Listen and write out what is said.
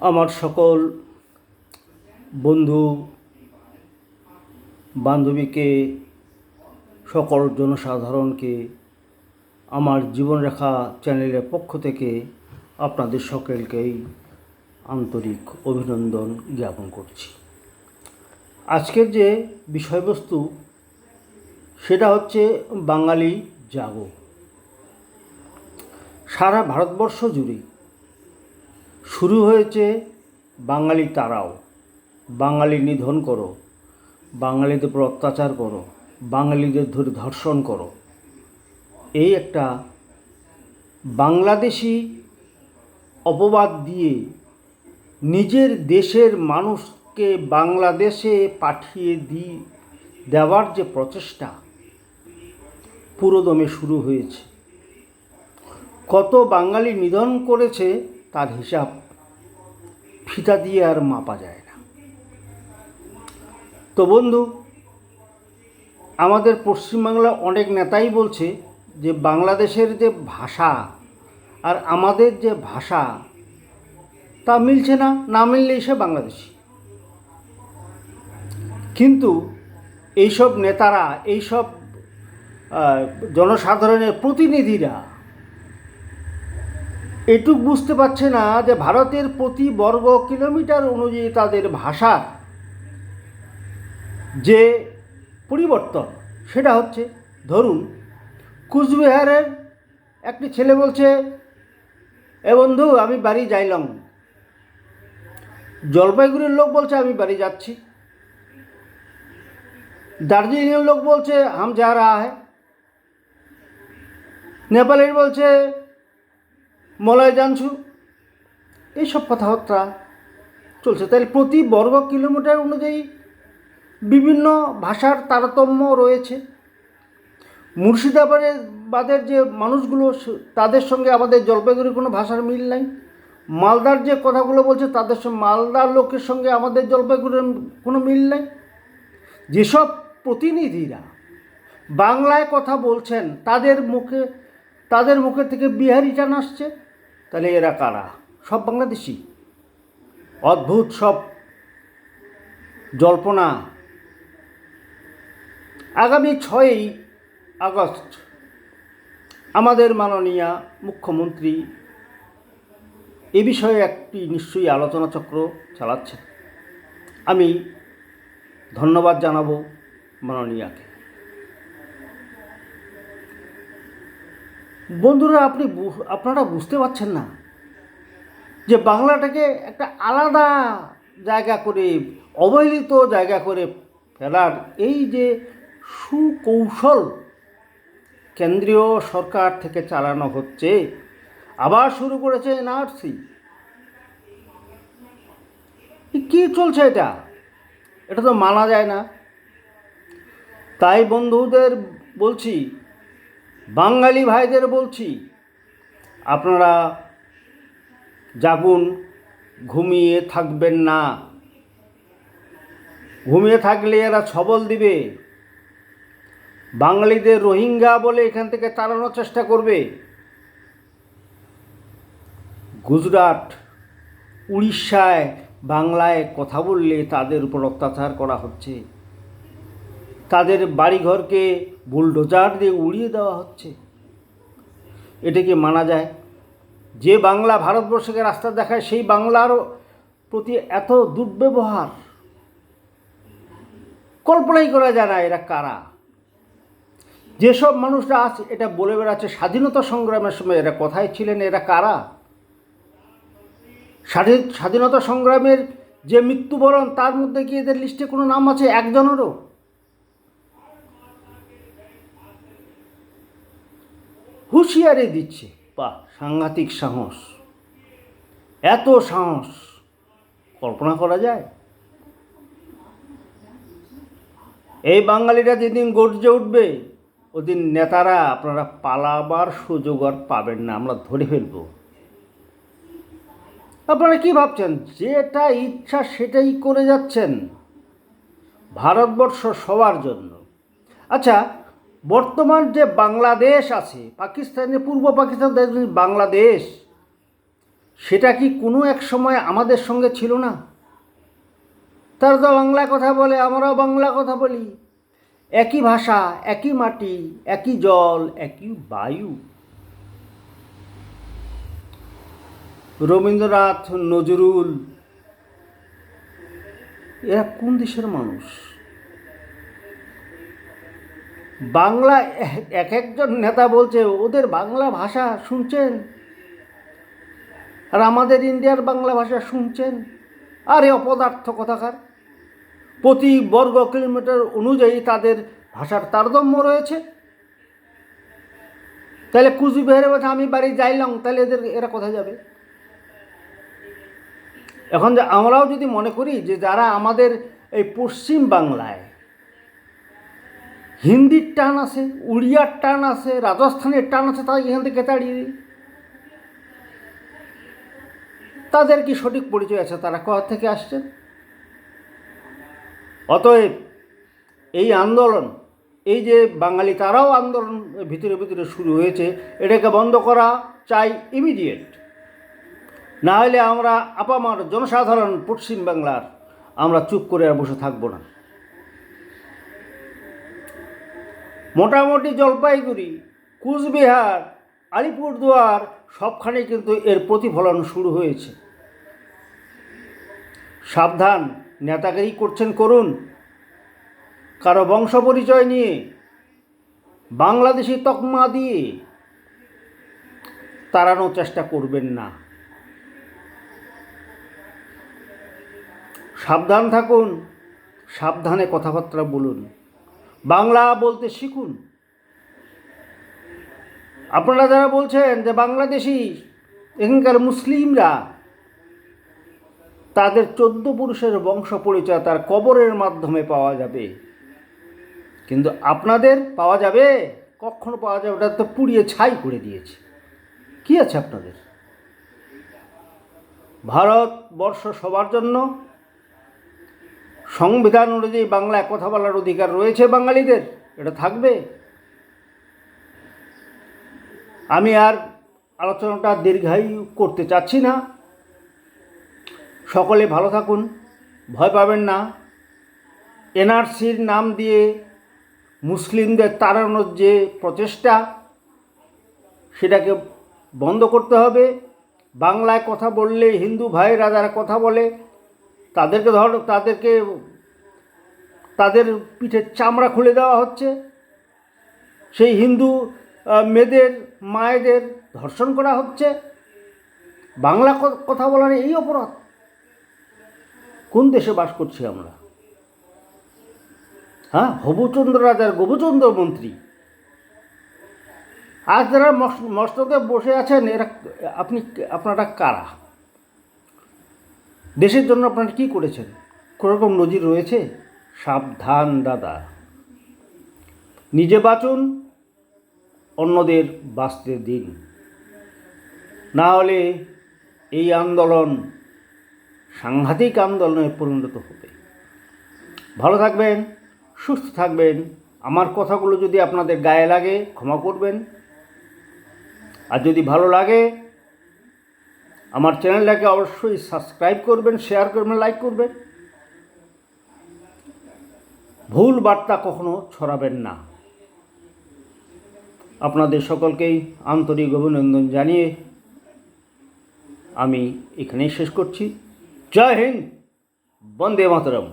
আমার সকল বন্ধু বান্ধবীকে, সকল জনসাধারণকে আমার জীবনরেখা চ্যানেলের পক্ষ থেকে আপনাদের সকলকেই আন্তরিক অভিনন্দন জ্ঞাপন করছি। আজকের যে বিষয়বস্তু সেটা হচ্ছে বাঙালি জাগো। সারা ভারতবর্ষ জুড়ে শুরু হয়েছে বাঙালি তারাও, বাঙালি নিধন করো, বাঙালিদের উপর অত্যাচার করো, বাঙালিদের ধরে ধর্ষণ করো। এই একটা বাংলাদেশি অপবাদ দিয়ে নিজের দেশের মানুষকে বাংলাদেশে পাঠিয়ে দেওয়ার যে প্রচেষ্টা পুরোদমে শুরু হয়েছে। কত বাঙালি নিধন করেছে তার হিসাব ফিতা দিয়ে আর মাপা যায় না। তো বন্ধু, আমাদের পশ্চিমবাংলা অনেক নেতাই বলছে যে বাংলাদেশের যে ভাষা আর আমাদের যে ভাষা তা মিলছে না, না মিললেই সে বাংলাদেশি। কিন্তু এইসব নেতারা, এইসব জনসাধারণের প্রতিনিধিরা এটুক বুঝতে পারছে না যে ভারতের প্রতি বর্গ কিলোমিটার অনুযায়ী তাদের ভাষার যে পরিবর্তন সেটা হচ্ছে, ধরুন কুচবিহারের একটি ছেলে বলছে, এ বন্ধু আমি বাড়ি যাইলাম। জলপাইগুড়ির লোক বলছে আমি বাড়ি যাচ্ছি। দার্জিলিংয়ের লোক বলছে হাম যা রাহা হ্যায়। নেপালের বলছে মলয় জানছু। এইসব কথাবার্তা চলছে। তাহলে প্রতি বর্গ কিলোমিটার অনুযায়ী বিভিন্ন ভাষার তারতম্য রয়েছে। মুর্শিদাবাদের যে মানুষগুলো তাদের সঙ্গে আমাদের জলপাইগুড়ির কোনো ভাষার মিল নাই। মালদার যে কথাগুলো বলছে তাদের সঙ্গে মালদার লোকের সঙ্গে আমাদের জলপাইগুড়ির কোনো মিল নাই। যেসব প্রতিনিধিরা বাংলায় কথা বলছেন তাদের মুখে থেকে বিহারি টান আসছে। তাহলে এরা কারা? সব বাংলাদেশি। অদ্ভুত সব জল্পনা। আগামী 6ই আগস্ট আমাদের মাননীয় মুখ্যমন্ত্রী এ বিষয়ে একটি নিশ্চয়ই আলোচনা চক্র চালাচ্ছেন। আমি ধন্যবাদ জানাবো মাননীয়াকে। বন্ধুরা, আপনারা বুঝতে পারছেন না যে বাংলাটাকে একটা আলাদা জায়গা করে, অবহেলিত জায়গা করে ফেলার এই যে সুকৌশল কেন্দ্রীয় সরকার থেকে চালানো হচ্ছে। আবার শুরু করেছে এনআরসি। কী চলছে এটা তো মানা যায় না। তাই বন্ধুদের বলছি, বাঙালি ভাইদের বলছি, আপনারা জাগুন, ঘুমিয়ে থাকবেন না। ঘুমিয়ে থাকলে এরা ছবল দিবে। বাঙালিদের রোহিঙ্গা বলে এখান থেকে তাড়ানোর চেষ্টা করবে। গুজরাট, উড়িষ্যায় বাংলায় কথা বললে তাদের উপর অত্যাচার করা হচ্ছে। তাদের বাড়িঘরকে বুলডোজার দিয়ে উড়িয়ে দেওয়া হচ্ছে। এটা কি মানা যায়? যে বাংলা ভারতবর্ষকে রাস্তা দেখায় সেই বাংলার প্রতি এত দুর্ব্যবহার কল্পনাই করা যায় না। এরা কারা? যেসব মানুষরা আজ এটা বলে বেড়াচ্ছে স্বাধীনতা সংগ্রামের সময় এরা কোথায় ছিলেন? এরা কারা? স্বাধীনতা সংগ্রামের যে মৃত্যুবরণ তার মধ্যে কি এদের লিস্টে কোনো নাম আছে একজনেরও? হুঁশিয়ারি দিচ্ছে। বাহ, সাংঘাতিক সাহস! এত সাহস কল্পনা করা যায়? এই বাঙালিরা যেদিন গর্জে উঠবে ওদিন নেতারা আপনারা পালাবার সুযোগ আর পাবেন না, আমরা ধরে ফেলব। আপনারা কি ভাবছেন? যেটা ইচ্ছা সেটাই করে যাচ্ছেন ভারতবর্ষ সবার জন্য। আচ্ছা, বর্তমান যে বাংলাদেশ আছে, পাকিস্তানের পূর্ব পাকিস্তান বাংলাদেশ, সেটা কি কোনো এক সময় আমাদের সঙ্গে ছিল না? তারা তো বাংলা কথা বলে, আমরাও বাংলা কথা বলি, একই ভাষা, একই মাটি, একই জল, একই বায়ু। রবীন্দ্রনাথ, নজরুল, এরা কোন দেশের মানুষ? বাংলা এক একজন নেতা বলছে ওদের বাংলা ভাষা শুনছেন, আর আমাদের ইন্ডিয়ার বাংলা ভাষা শুনছেন। আরে অপদার্থ কথাকার! প্রতি বর্গ কিলোমিটার অনুযায়ী তাদের ভাষার তারতম্য রয়েছে। তাহলে কুচবিহারে বলছে আমি বাড়ি যাইলাম, তাহলে এরা কোথায় যাবে? এখন যে আমরাও যদি মনে করি যে যারা আমাদের এই পশ্চিম বাংলায় হিন্দির টান আছে, উড়িয়ার টান আছে, রাজস্থানের টান আছে, তাই এখান থেকে তাড়িয়ে দিই। তাদের কি সঠিক পরিচয় আছে? তারা কোথা থেকে আসছেন? অতএব এই আন্দোলন, এই যে বাঙালি তারাও আন্দোলন ভিতরে ভিতরে শুরু হয়েছে, এটাকে বন্ধ করা চাই ইমিডিয়েট। না হলে আমরা আপামার জনসাধারণ পশ্চিম বাংলার আমরা চুপ করে আর বসে থাকবো না। মোটামুটি জলপাইগুড়ি, কুচবিহার, আলিপুরদুয়ার সবখানে কিন্তু এর প্রতিফলন শুরু হয়েছে। সাবধান, নেতাগিরি করছেন করুন, কারো বংশ পরিচয় নিয়ে, বাংলাদেশি তকমা দিয়ে তাড়ানোর চেষ্টা করবেন না। সাবধান থাকুন, সাবধানে কথাবার্তা বলুন, বাংলা বলতে শিখুন। আপনারা যারা বলছেন যে বাংলাদেশি এখানকার মুসলিমরা, তাদের 14 পুরুষের বংশ পরিচয় তার কবরের মাধ্যমে পাওয়া যাবে, কিন্তু আপনাদের পাওয়া যাবে? কখনো পাওয়া যাবে? ওটা তো পুড়িয়ে ছাই করে দিয়েছে। কি আছে আপনাদের? ভারতবর্ষ সবার জন্য, সংবিধান অনুযায়ী বাংলায় কথা বলার অধিকার রয়েছে বাঙালিদের, এটা থাকবে। আমি আর আলোচনাটা দীর্ঘায়ু করতে চাচ্ছি না। সকলে ভালো থাকুন, ভয় পাবেন না। এনআরসির নাম দিয়ে মুসলিমদের তাড়ানোর যে প্রচেষ্টা, সেটাকে বন্ধ করতে হবে। বাংলায় কথা বললে হিন্দু ভাইরা যারা কথা বলে তাদের পিঠের চামড়া খুলে দেওয়া হচ্ছে। সেই হিন্দু মেয়েদের, মায়েদের ধর্ষণ করা হচ্ছে। বাংলা কথা বলার এই অপরাধ! কোন দেশে বাস করছি আমরা? হ্যাঁ, হবুচন্দ্র রাজার গোবুচন্দ্র মন্ত্রী। আজ যারা মস্তকে বসে আছেন, এরা আপনারা কারা? দেশের জন্য আপনারা কী করেছেন? কোনোরকম নজির রয়েছে? সাবধান দাদা, নিজে বাঁচুন, অন্যদের বাঁচতে দিন, না হলে এই আন্দোলন সাংঘাতিক আন্দোলনে পরিণত হবে। ভালো থাকবেন, সুস্থ থাকবেন। আমার কথাগুলো যদি আপনাদের গায়ে লাগে ক্ষমা করবেন, আর যদি ভালো লাগে আমার চ্যানেলটাকে অবশ্যই সাবস্ক্রাইব করবেন, শেয়ার করবেন, লাইক করবেন। ভুল বার্তা কখনো ছড়াবেন না। আপনাদের সকলকেই আন্তরিক অভিনন্দন জানিয়ে আমি এখানেই শেষ করছি। জয় হিন্দ, বন্দে মাতরম।